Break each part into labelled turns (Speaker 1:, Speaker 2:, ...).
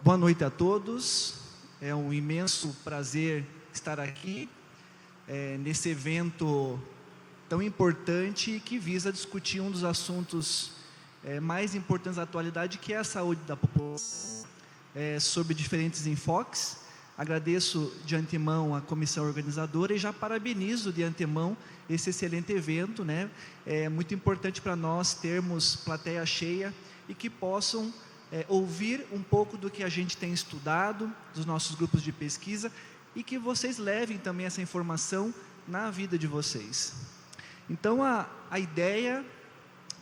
Speaker 1: Boa noite a todos, é um imenso prazer estar aqui, nesse evento tão importante que visa discutir um dos assuntos mais importantes da atualidade, que é a saúde da população, sob diferentes enfoques. Agradeço de antemão a comissão organizadora e já parabenizo de antemão esse excelente evento, né? É muito importante para nós termos plateia cheia e que possam ouvir um pouco do que a gente tem estudado, dos nossos grupos de pesquisa, e que vocês levem também essa informação na vida de vocês. Então, a ideia,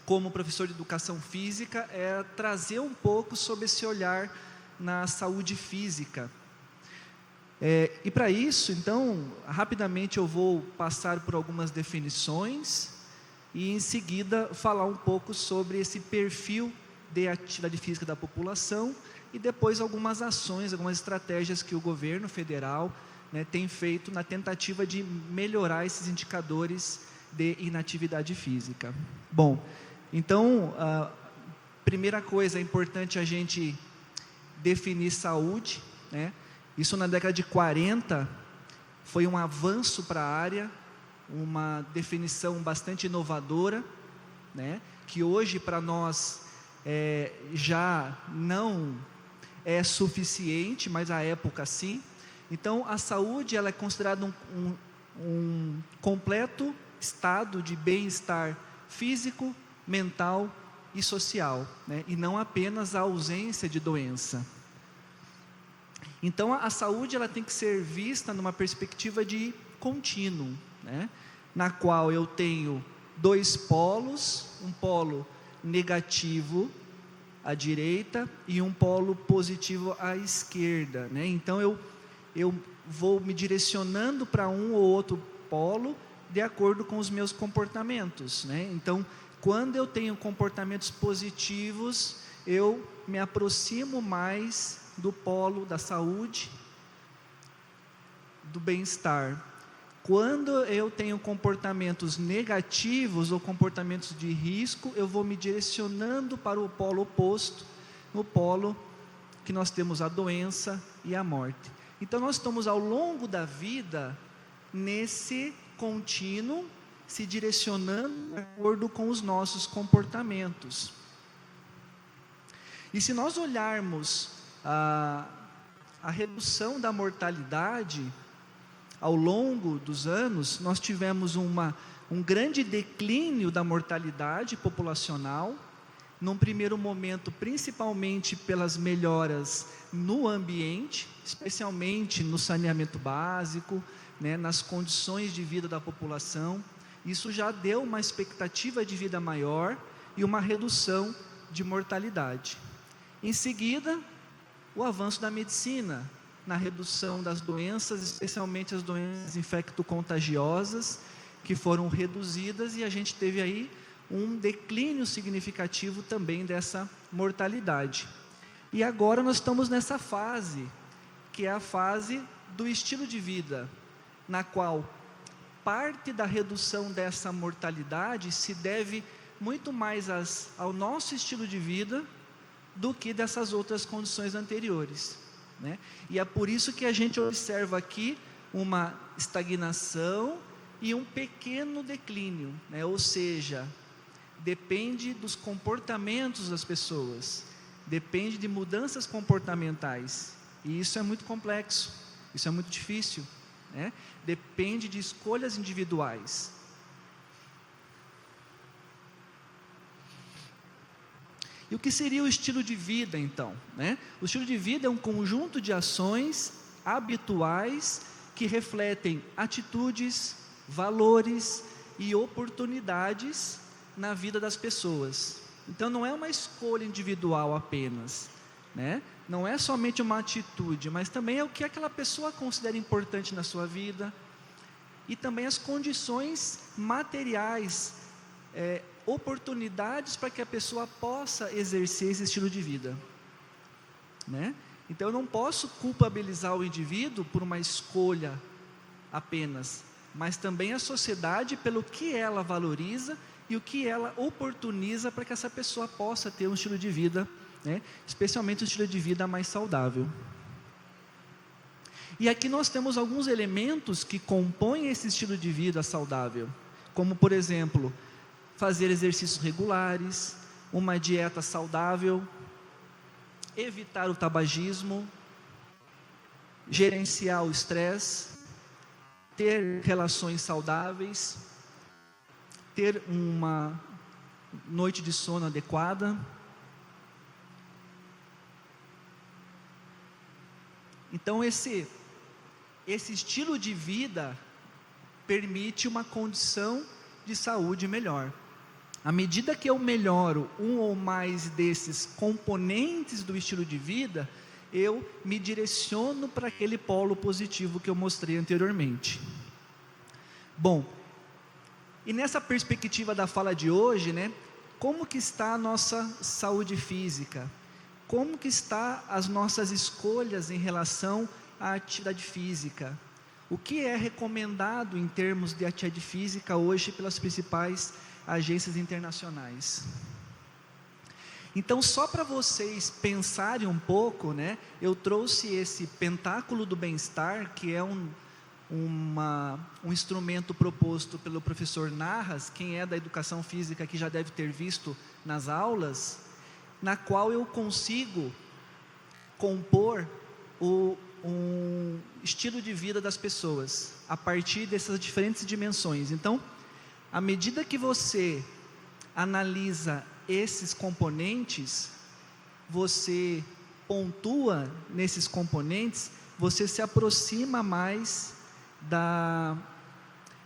Speaker 1: como professor de educação física, é trazer um pouco sobre esse olhar na saúde física. E para isso, então, rapidamente eu vou passar por algumas definições e em seguida falar um pouco sobre esse perfil de atividade física da população e depois algumas ações, algumas estratégias que o governo federal, né, tem feito na tentativa de melhorar esses indicadores de inatividade física. Bom, então, a primeira coisa, é importante a gente definir saúde, né? Isso na década de 40 foi um avanço para a área, uma definição bastante inovadora, né? Que hoje para nós já não é suficiente, mas à época sim. Então a saúde ela é considerada um completo estado de bem-estar físico, mental e social, né? E não apenas a ausência de doença. Então a saúde ela tem que ser vista numa perspectiva de contínuo, né? Na qual eu tenho dois polos, um polo negativo à direita e um polo positivo à esquerda, né? Então eu vou me direcionando para um ou outro polo de acordo com os meus comportamentos, né? Então, quando eu tenho comportamentos positivos, eu me aproximo mais do polo da saúde, do bem-estar. Quando eu tenho comportamentos negativos ou comportamentos de risco, eu vou me direcionando para o polo oposto, no polo que nós temos a doença e a morte. Então nós estamos ao longo da vida nesse contínuo, se direcionando de acordo com os nossos comportamentos. E se nós olharmos a redução da mortalidade, ao longo dos anos, nós tivemos um grande declínio da mortalidade populacional, num primeiro momento, principalmente pelas melhoras no ambiente, especialmente no saneamento básico, né, nas condições de vida da população. Isso já deu uma expectativa de vida maior e uma redução de mortalidade. Em seguida, o avanço da medicina, na redução das doenças, especialmente as doenças infecto-contagiosas, que foram reduzidas, e a gente teve aí um declínio significativo também dessa mortalidade. E agora nós estamos nessa fase, que é a fase do estilo de vida, na qual parte da redução dessa mortalidade se deve muito mais ao nosso estilo de vida do que dessas outras condições anteriores, né? E é por isso que a gente observa aqui uma estagnação e um pequeno declínio, né? Ou seja, depende dos comportamentos das pessoas, depende de mudanças comportamentais, e isso é muito complexo, isso é muito difícil, né? Depende de escolhas individuais. E o que seria o estilo de vida, então, né? O estilo de vida é um conjunto de ações habituais que refletem atitudes, valores e oportunidades na vida das pessoas. Então não é uma escolha individual apenas, né? Não é somente uma atitude, mas também é o que aquela pessoa considera importante na sua vida, e também as condições materiais, oportunidades para que a pessoa possa exercer esse estilo de vida, né? Então eu não posso culpabilizar o indivíduo por uma escolha apenas, mas também a sociedade pelo que ela valoriza e o que ela oportuniza para que essa pessoa possa ter um estilo de vida né? Especialmente o estilo de vida mais saudável. E aqui nós temos alguns elementos que compõem esse estilo de vida saudável, como por exemplo, fazer exercícios regulares, uma dieta saudável, evitar o tabagismo, gerenciar o estresse, ter relações saudáveis, ter uma noite de sono adequada. Então esse estilo de vida permite uma condição de saúde melhor. À medida que eu melhoro um ou mais desses componentes do estilo de vida, eu me direciono para aquele polo positivo que eu mostrei anteriormente. Bom, e nessa perspectiva da fala de hoje, né, como que está a nossa saúde física? Como que está as nossas escolhas em relação à atividade física? O que é recomendado em termos de atividade física hoje pelas principais agências internacionais? Então, só para vocês pensarem um pouco, né, eu trouxe esse pentáculo do bem-estar, que é um instrumento proposto pelo professor Narras. Quem é da educação física que já deve ter visto nas aulas, na qual eu consigo compor um estilo de vida das pessoas, a partir dessas diferentes dimensões. Então, à medida que você analisa esses componentes, você pontua nesses componentes, você se aproxima mais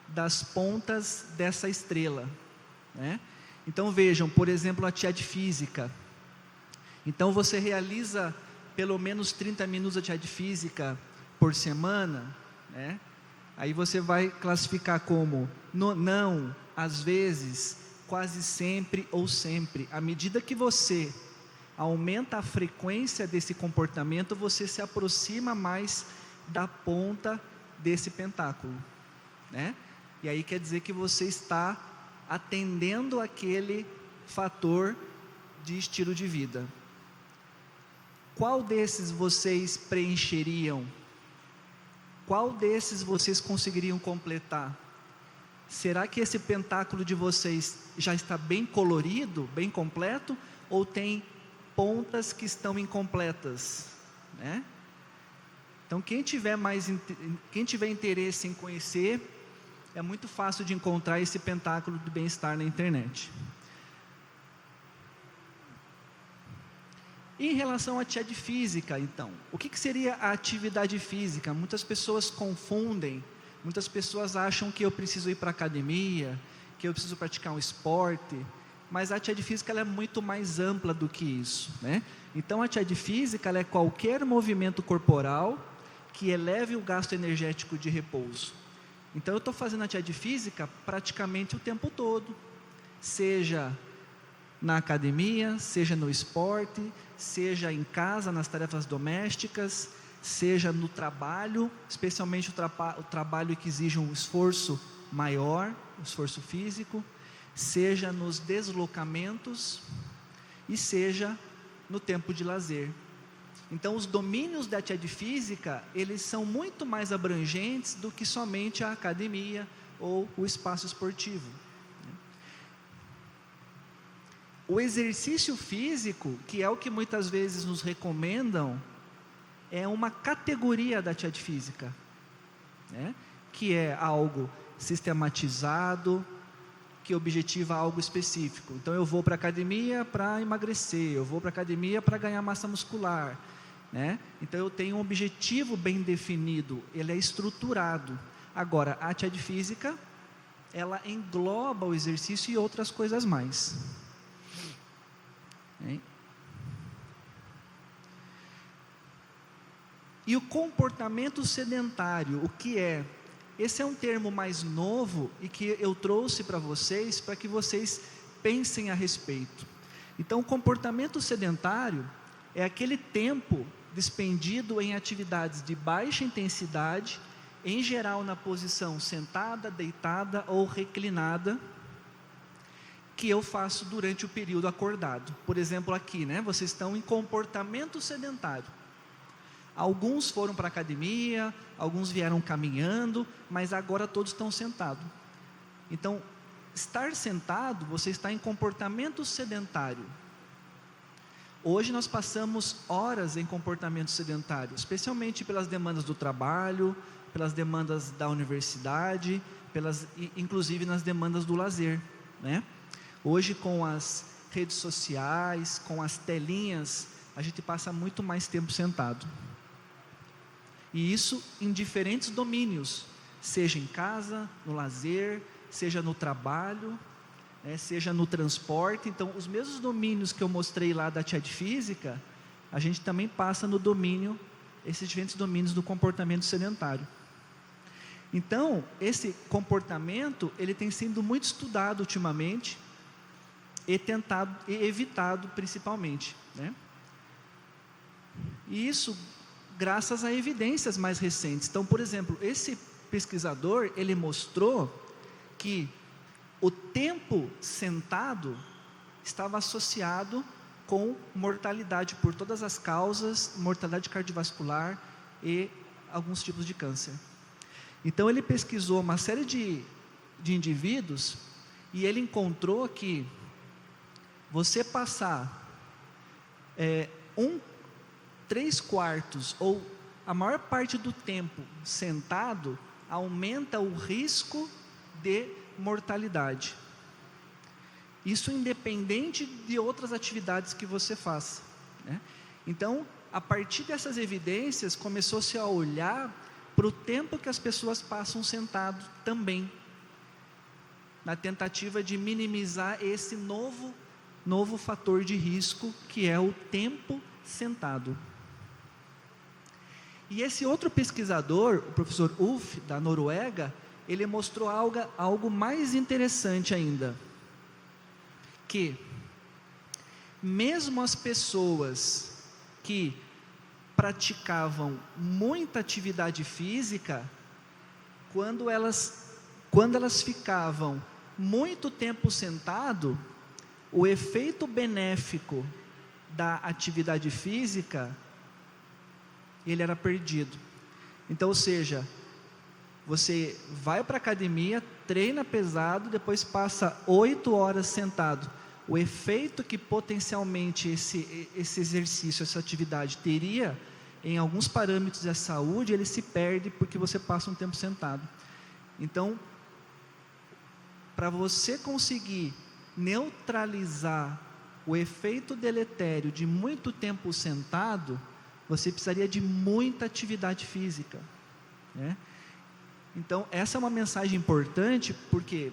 Speaker 1: das pontas dessa estrela, né? Então vejam, por exemplo, a atividade física. Então você realiza pelo menos 30 minutos de atividade física por semana, né? Aí você vai classificar como não, às vezes, quase sempre ou sempre. À medida que você aumenta a frequência desse comportamento, você se aproxima mais da ponta desse pentáculo, né? E aí quer dizer que você está atendendo aquele fator de estilo de vida. Qual desses vocês preencheriam? Qual desses vocês conseguiriam completar? Será que esse pentáculo de vocês já está bem colorido, bem completo, ou tem pontas que estão incompletas, né? Então quem tiver interesse em conhecer, é muito fácil de encontrar esse pentáculo do bem-estar na internet. Em relação à atividade física, então, o que seria a atividade física? Muitas pessoas confundem, muitas pessoas acham que eu preciso ir para a academia, que eu preciso praticar um esporte, mas a atividade física ela é muito mais ampla do que isso, né? Então a atividade física ela é qualquer movimento corporal que eleve o gasto energético de repouso. Então eu estou fazendo atividade física praticamente o tempo todo, seja na academia, seja no esporte, seja em casa, nas tarefas domésticas, seja no trabalho, especialmente o trabalho que exige um esforço maior, um esforço físico, seja nos deslocamentos e seja no tempo de lazer. Então os domínios da atividade física, eles são muito mais abrangentes do que somente a academia ou o espaço esportivo. O exercício físico, que é o que muitas vezes nos recomendam, é uma categoria da atividade física, né? Que é algo sistematizado, que objetiva algo específico. Então eu vou para a academia para emagrecer, eu vou para a academia para ganhar massa muscular, né? Então eu tenho um objetivo bem definido, ele é estruturado. Agora, a atividade física, ela engloba o exercício e outras coisas mais. E o comportamento sedentário, o que é? Esse é um termo mais novo e que eu trouxe para vocês, para que vocês pensem a respeito. Então, o comportamento sedentário é aquele tempo despendido em atividades de baixa intensidade, em geral na posição sentada, deitada ou reclinada, que eu faço durante o período acordado. Por exemplo, aqui, né? Vocês estão em comportamento sedentário. Alguns foram para a academia, alguns vieram caminhando, mas agora todos estão sentados. Então, estar sentado, você está em comportamento sedentário. Hoje nós passamos horas em comportamento sedentário, especialmente pelas demandas do trabalho, pelas demandas da universidade, inclusive nas demandas do lazer, né? Hoje, com as redes sociais, com as telinhas, a gente passa muito mais tempo sentado. E isso em diferentes domínios, seja em casa, no lazer, seja no trabalho, né, seja no transporte. Então, os mesmos domínios que eu mostrei lá da atividade física, a gente também passa no domínio, esses diferentes domínios do comportamento sedentário. Então, esse comportamento, ele tem sido muito estudado ultimamente, e tentado, e evitado principalmente, né? E isso graças a evidências mais recentes. Então, por exemplo, esse pesquisador, ele mostrou que o tempo sentado estava associado com mortalidade por todas as causas, mortalidade cardiovascular e alguns tipos de câncer. Então, ele pesquisou uma série de indivíduos e ele encontrou que você passar 3/4 ou a maior parte do tempo sentado aumenta o risco de mortalidade. Isso independente de outras atividades que você faça, né? Então, a partir dessas evidências, começou-se a olhar para o tempo que as pessoas passam sentado também, na tentativa de minimizar esse novo fator de risco, que é o tempo sentado. E esse outro pesquisador, o professor Ulf, da Noruega, ele mostrou algo mais interessante ainda, que mesmo as pessoas que praticavam muita atividade física, quando elas ficavam muito tempo sentado, o efeito benéfico da atividade física, ele era perdido. Então, ou seja, você vai para a academia, treina pesado, depois passa 8 horas sentado. O efeito que potencialmente esse exercício, essa atividade teria em alguns parâmetros da saúde, ele se perde porque você passa um tempo sentado. Então, para você conseguir neutralizar o efeito deletério de muito tempo sentado, você precisaria de muita atividade física, né? Então, essa é uma mensagem importante, porque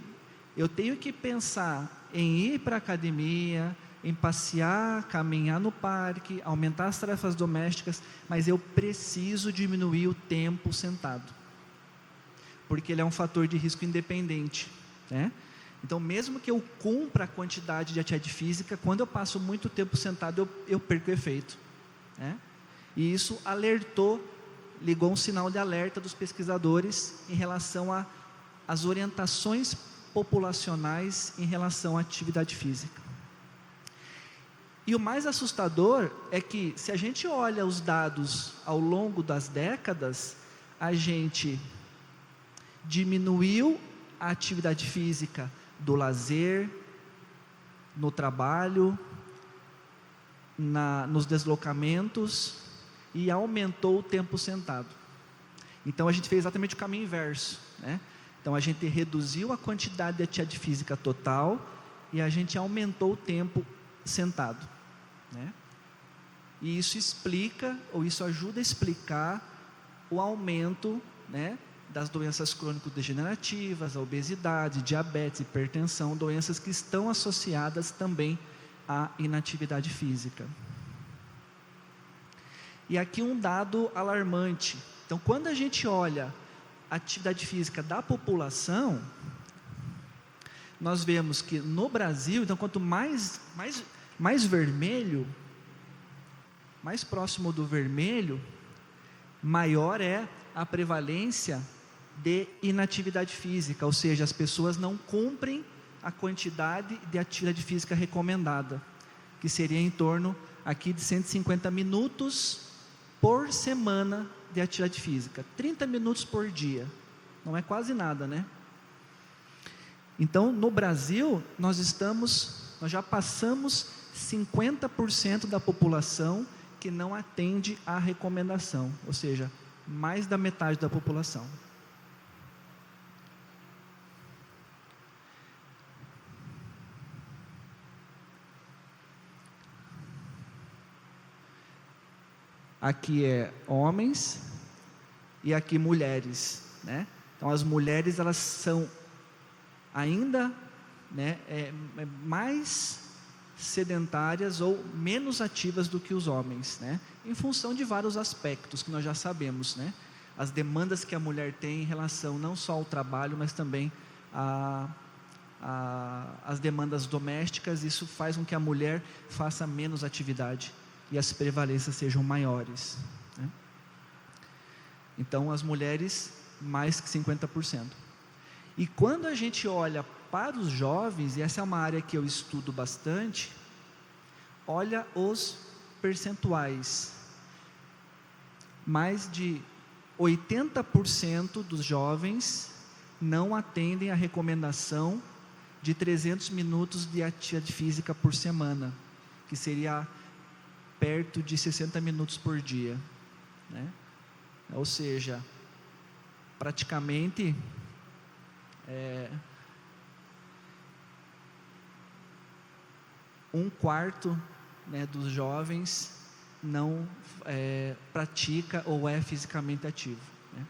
Speaker 1: eu tenho que pensar em ir para a academia, em passear, caminhar no parque, aumentar as tarefas domésticas, mas eu preciso diminuir o tempo sentado, porque ele é um fator de risco independente, né? Então, mesmo que eu cumpra a quantidade de atividade física, quando eu passo muito tempo sentado, eu perco o efeito, né? E isso ligou um sinal de alerta dos pesquisadores em relação às orientações populacionais em relação à atividade física. E o mais assustador é que, se a gente olha os dados ao longo das décadas, a gente diminuiu a atividade física do lazer, no trabalho, nos deslocamentos, e aumentou o tempo sentado. Então, a gente fez exatamente o caminho inverso, né? Então, a gente reduziu a quantidade de atividade física total e a gente aumentou o tempo sentado, né? E isso explica, ou isso ajuda a explicar o aumento, né, das doenças crônico-degenerativas, a obesidade, diabetes, hipertensão, doenças que estão associadas também à inatividade física. E aqui um dado alarmante. Então, quando a gente olha a atividade física da população, nós vemos que no Brasil, então, quanto mais vermelho, mais próximo do vermelho, maior é a prevalência de inatividade física, ou seja, as pessoas não cumprem a quantidade de atividade física recomendada, que seria em torno aqui de 150 minutos por semana de atividade física, 30 minutos por dia, não é quase nada, né? Então, no Brasil, nós já passamos 50% da população que não atende à recomendação, ou seja, mais da metade da população. Aqui é homens e aqui mulheres, né? Então as mulheres, elas são ainda, né, mais sedentárias ou menos ativas do que os homens, né? Em função de vários aspectos que nós já sabemos, né? As demandas que a mulher tem em relação não só ao trabalho, mas também as demandas domésticas. Isso faz com que a mulher faça menos atividade e as prevalências sejam maiores, né? Então as mulheres mais que 50%. E quando a gente olha para os jovens, e essa é uma área que eu estudo bastante, olha os percentuais. Mais de 80% dos jovens não atendem a recomendação de 300 minutos de atividade física por semana, que seria perto de 60 minutos por dia, né? Ou seja, praticamente um quarto, né, dos jovens não pratica ou é fisicamente ativo, né?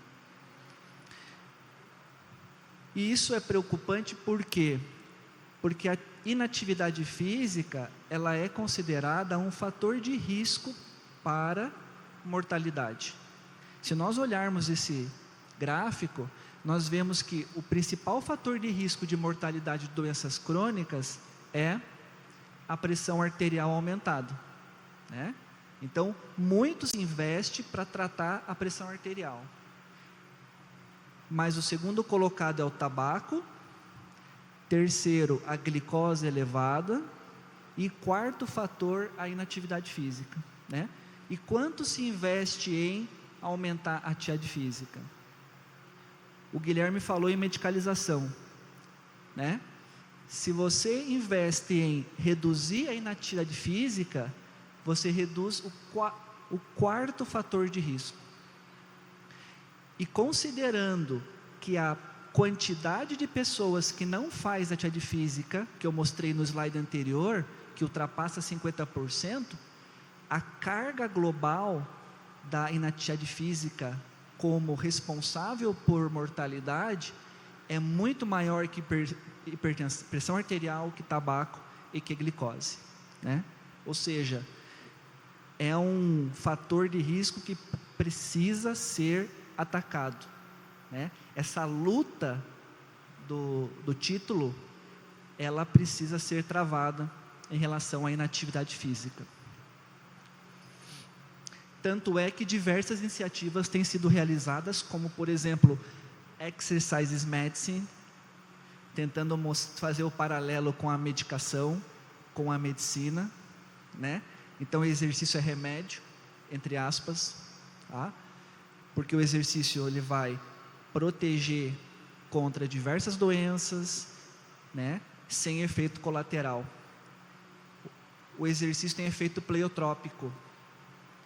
Speaker 1: E isso é preocupante por quê? Porque a inatividade física, ela é considerada um fator de risco para mortalidade. Se nós olharmos esse gráfico, nós vemos que o principal fator de risco de mortalidade de doenças crônicas é a pressão arterial aumentada, né? Então, muito se investe para tratar a pressão arterial. Mas o segundo colocado é o tabaco, terceiro, a glicose elevada, e quarto fator, a inatividade física, né? E quanto se investe em aumentar a atividade física? O Guilherme falou em medicalização, né? Se você investe em reduzir a inatividade física, você reduz o quarto fator de risco. E considerando que a quantidade de pessoas que não faz atividade física, que eu mostrei no slide anterior, que ultrapassa 50%, a carga global da inatividade física como responsável por mortalidade é muito maior que hipertensão, pressão arterial, que tabaco e que glicose, né? Ou seja, é um fator de risco que precisa ser atacado, né? Essa luta do título, ela precisa ser travada em relação à inatividade física. Tanto é que diversas iniciativas têm sido realizadas, como por exemplo, Exercise Medicine, tentando fazer o paralelo com a medicação, com a medicina, né? Então o exercício é remédio, entre aspas, tá? Porque o exercício, ele vai proteger contra diversas doenças, né? Sem efeito colateral. O exercício tem efeito pleiotrópico,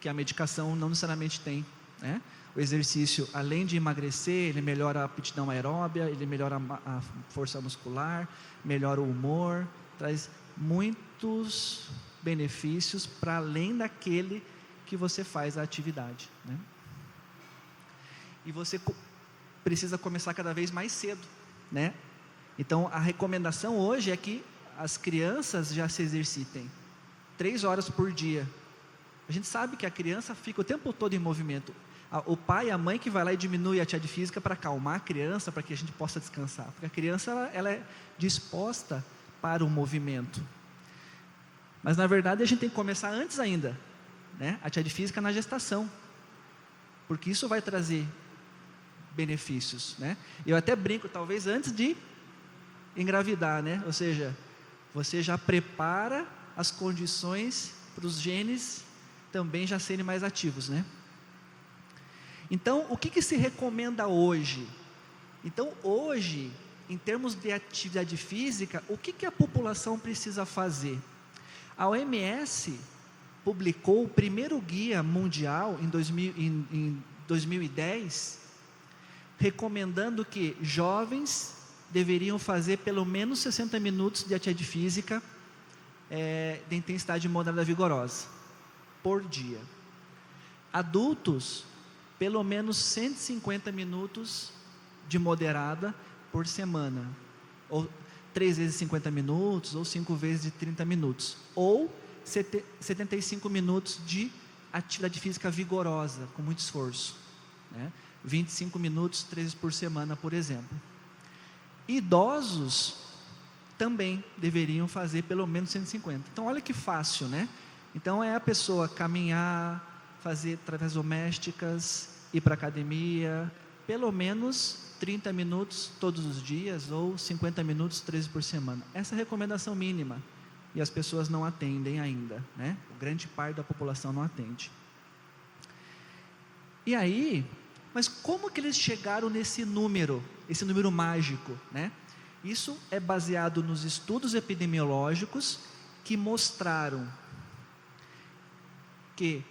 Speaker 1: que a medicação não necessariamente tem, né? O exercício, além de emagrecer, ele melhora a aptidão aeróbia, ele melhora a força muscular, melhora o humor, traz muitos benefícios para além daquele que você faz a atividade, né? E você precisa começar cada vez mais cedo, né? Então a recomendação hoje é que as crianças já se exercitem 3 horas por dia. A gente sabe que a criança fica o tempo todo em movimento. O pai e a mãe que vai lá e diminui a atividade física para acalmar a criança, para que a gente possa descansar, porque a criança ela é disposta para o movimento. Mas na verdade a gente tem que começar antes ainda, né? A atividade física na gestação, porque isso vai trazer benefícios, né? Eu até brinco, talvez antes de engravidar, né? Ou seja, você já prepara as condições para os genes também já serem mais ativos, né? Então, o que se recomenda hoje? Então, hoje, em termos de atividade física, o que a população precisa fazer? A OMS publicou o primeiro guia mundial em 2010, recomendando que jovens deveriam fazer pelo menos 60 minutos de atividade física de intensidade moderada vigorosa por dia. Adultos, pelo menos 150 minutos de moderada por semana, ou 3 vezes 50 minutos, ou 5 vezes de 30 minutos, ou 75 minutos de atividade física vigorosa, com muito esforço, né? 25 minutos, 3 vezes por semana, por exemplo. Idosos também deveriam fazer pelo menos 150. Então, olha que fácil, né? Então, é a pessoa caminhar, fazer tarefas domésticas, ir para a academia, pelo menos 30 minutos todos os dias, ou 50 minutos, 13 por semana. Essa é a recomendação mínima, e as pessoas não atendem ainda, né? O grande parte da população não atende. E aí, mas como que eles chegaram nesse número mágico, né? Isso é baseado nos estudos epidemiológicos que mostraram que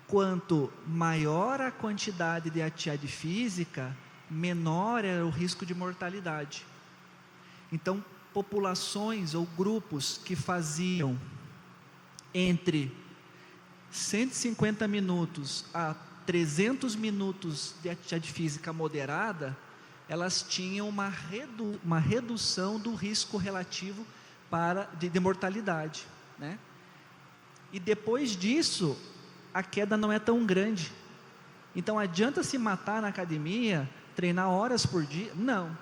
Speaker 1: quanto maior a quantidade de atividade física, menor era o risco de mortalidade. Então, populações ou grupos que faziam entre 150 minutos a 300 minutos de atividade física moderada, elas tinham uma redução do risco relativo de mortalidade, né? E depois disso, a queda não é tão grande. Então, adianta se matar na academia, treinar horas por dia? Não.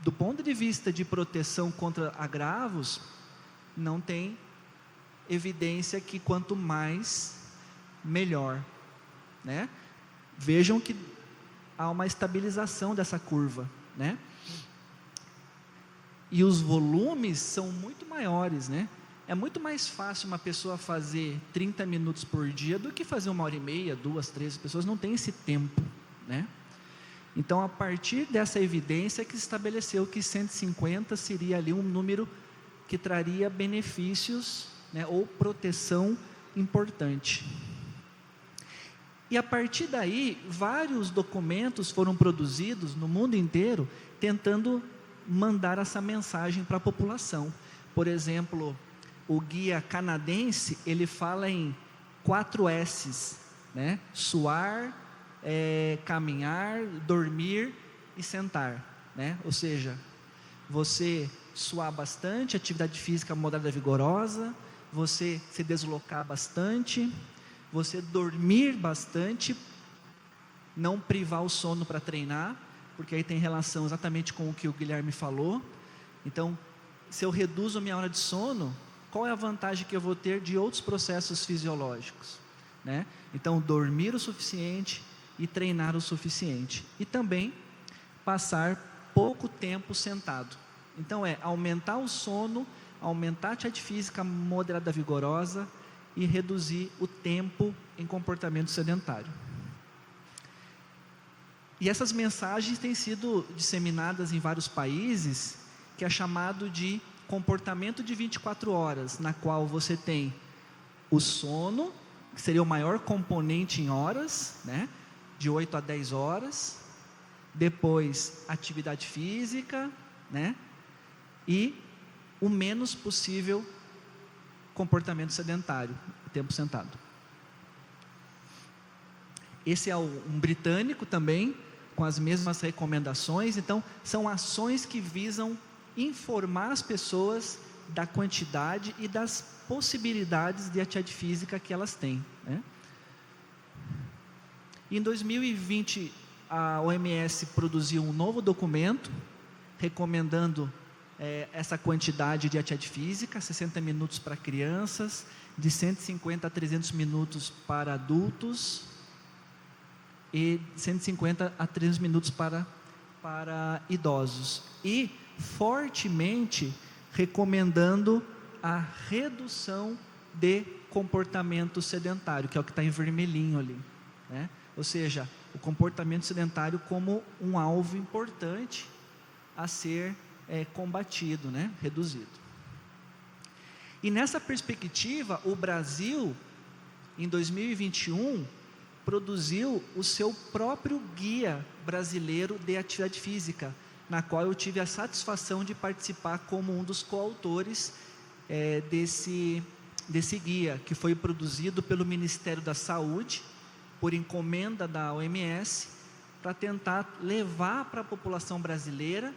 Speaker 1: Do ponto de vista de proteção contra agravos, não tem evidência que quanto mais, melhor, né? Vejam que há uma estabilização dessa curva, né? E os volumes são muito maiores, né? É muito mais fácil uma pessoa fazer 30 minutos por dia do que fazer 1h30, 2, 3 pessoas não têm esse tempo, né? Então, a partir dessa evidência que se estabeleceu que 150 seria ali um número que traria benefícios, né, ou proteção importante. E a partir daí, vários documentos foram produzidos no mundo inteiro, tentando mandar essa mensagem para a população. Por exemplo, o guia canadense, ele fala em 4 S's, né? Suar, caminhar, dormir e sentar, né? Ou seja, você suar bastante, atividade física moderada vigorosa, você se deslocar bastante, você dormir bastante, não privar o sono para treinar, porque aí tem relação exatamente com o que o Guilherme falou. Então, se eu reduzo a minha hora de sono, qual é a vantagem que eu vou ter de outros processos fisiológicos, né? Então, dormir o suficiente e treinar o suficiente. E também passar pouco tempo sentado. Então, aumentar o sono, aumentar a atividade física moderada vigorosa e reduzir o tempo em comportamento sedentário. E essas mensagens têm sido disseminadas em vários países, que é chamado de comportamento de 24 horas, na qual você tem o sono, que seria o maior componente em horas, né? De 8 a 10 horas, depois atividade física, né? E o menos possível comportamento sedentário, tempo sentado. Esse é um britânico também, com as mesmas recomendações. Então, são ações que visam informar as pessoas da quantidade e das possibilidades de atividade física que elas têm, né? Em 2020, a OMS produziu um novo documento, recomendando essa quantidade de atividade física, 60 minutos para crianças, de 150 a 300 minutos para adultos, e 150 a 300 minutos para idosos. E fortemente recomendando a redução de comportamento sedentário, que é o que está em vermelhinho ali, né? Ou seja, o comportamento sedentário como um alvo importante a ser combatido, né? Reduzido. E nessa perspectiva, o Brasil, em 2021, produziu o seu próprio guia brasileiro de atividade física, na qual eu tive a satisfação de participar como um dos coautores desse guia, que foi produzido pelo Ministério da Saúde, por encomenda da OMS, para tentar levar para a população brasileira,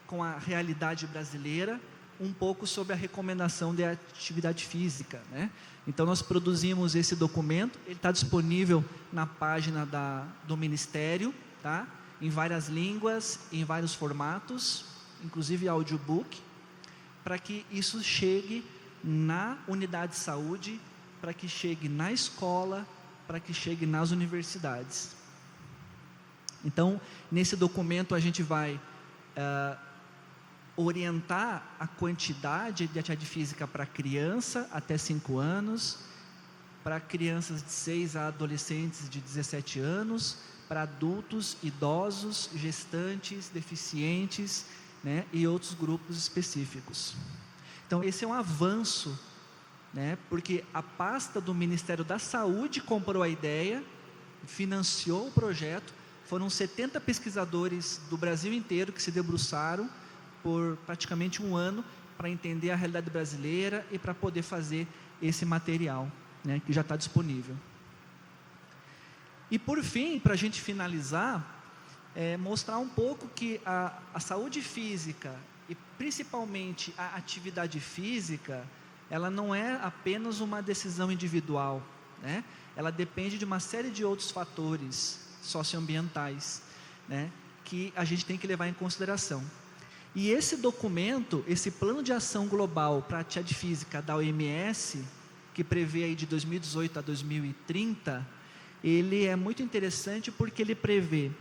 Speaker 1: com a realidade brasileira, um pouco sobre a recomendação de atividade física, né? Então nós produzimos esse documento, ele está disponível na página do Ministério, tá? Em várias línguas, em vários formatos, inclusive audiobook, para que isso chegue na unidade de saúde, para que chegue na escola, para que chegue nas universidades. Então, nesse documento a gente vai orientar a quantidade de atividade física para criança até 5 anos, para crianças de 6 a adolescentes de 17 anos, para adultos, idosos, gestantes, deficientes, né, e outros grupos específicos. Então, esse é um avanço, né, porque a pasta do Ministério da Saúde comprou a ideia, financiou o projeto, foram 70 pesquisadores do Brasil inteiro que se debruçaram por praticamente um ano para entender a realidade brasileira e para poder fazer esse material, né, que já está disponível. E por fim, para a gente finalizar, mostrar um pouco que a saúde física e principalmente a atividade física, ela não é apenas uma decisão individual, né? Ela depende de uma série de outros fatores socioambientais, né, que a gente tem que levar em consideração. E esse documento, esse plano de ação global para a atividade física da OMS, que prevê aí de 2018 a 2030, ele é muito interessante porque ele prevê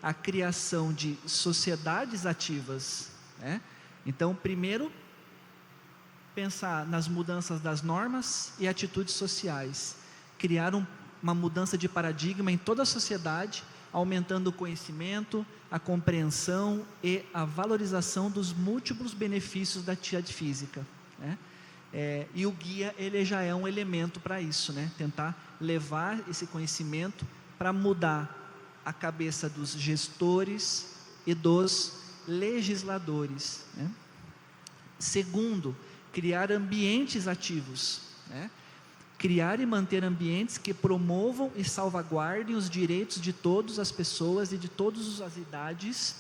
Speaker 1: a criação de sociedades ativas, né? Então, primeiro, pensar nas mudanças das normas e atitudes sociais, criar uma mudança de paradigma em toda a sociedade, aumentando o conhecimento, a compreensão e a valorização dos múltiplos benefícios da atividade física, né? E o guia, ele já é um elemento para isso, né? Tentar levar esse conhecimento para mudar a cabeça dos gestores e dos legisladores, né? Segundo, criar ambientes ativos, né? Criar e manter ambientes que promovam e salvaguardem os direitos de todas as pessoas e de todas as idades,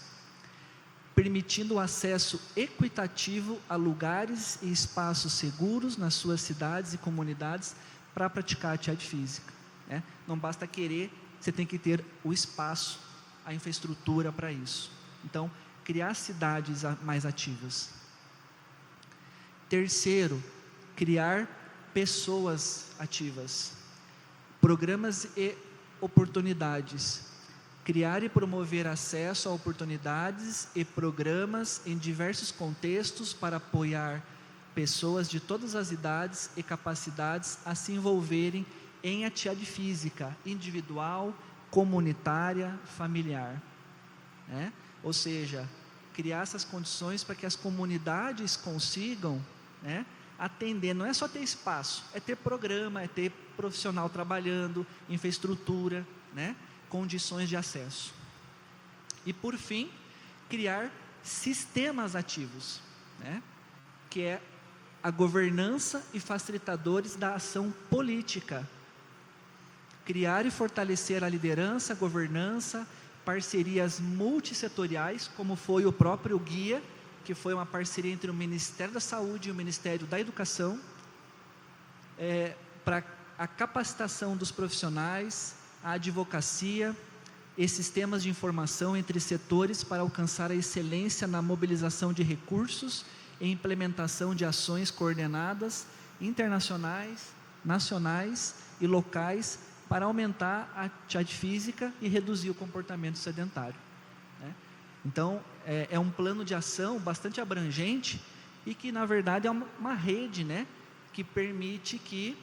Speaker 1: permitindo o acesso equitativo a lugares e espaços seguros nas suas cidades e comunidades para praticar atividade física, né? Não basta querer, você tem que ter o espaço, a infraestrutura para isso. Então, criar cidades mais ativas. Terceiro, criar pessoas ativas, programas e oportunidades, criar e promover acesso a oportunidades e programas em diversos contextos para apoiar pessoas de todas as idades e capacidades a se envolverem em atividade física, individual, comunitária, familiar, né? Ou seja, criar essas condições para que as comunidades consigam, né, atender, não é só ter espaço, é ter programa, é ter profissional trabalhando, infraestrutura, né, condições de acesso. E por fim, criar sistemas ativos, né, que é a governança e facilitadores da ação política. Criar e fortalecer a liderança, a governança, parcerias multissetoriais, como foi o próprio guia, que foi uma parceria entre o Ministério da Saúde e o Ministério da Educação, para a capacitação dos profissionais, a advocacia e sistemas de informação entre setores para alcançar a excelência na mobilização de recursos e implementação de ações coordenadas, internacionais, nacionais e locais, para aumentar a atividade física e reduzir o comportamento sedentário, né? Então, é um plano de ação bastante abrangente e que, na verdade, é uma rede, né, que permite que,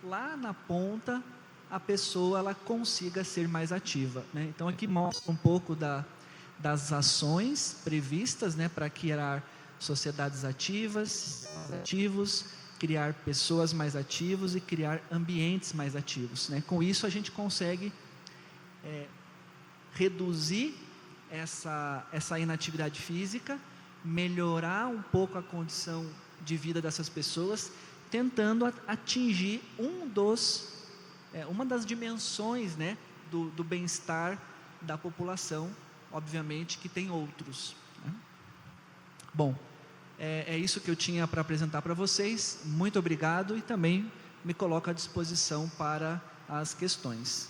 Speaker 1: lá na ponta, a pessoa ela consiga ser mais ativa, né? Então, aqui mostra um pouco das ações previstas, né, para criar sociedades ativos, criar pessoas mais ativos e criar ambientes mais ativos, né? Com isso, a gente consegue reduzir essa inatividade física, melhorar um pouco a condição de vida dessas pessoas, tentando atingir uma das dimensões, né, do bem-estar da população, obviamente que tem outros, né? Bom, é isso que eu tinha para apresentar para vocês. Muito obrigado e também me coloco à disposição para as questões.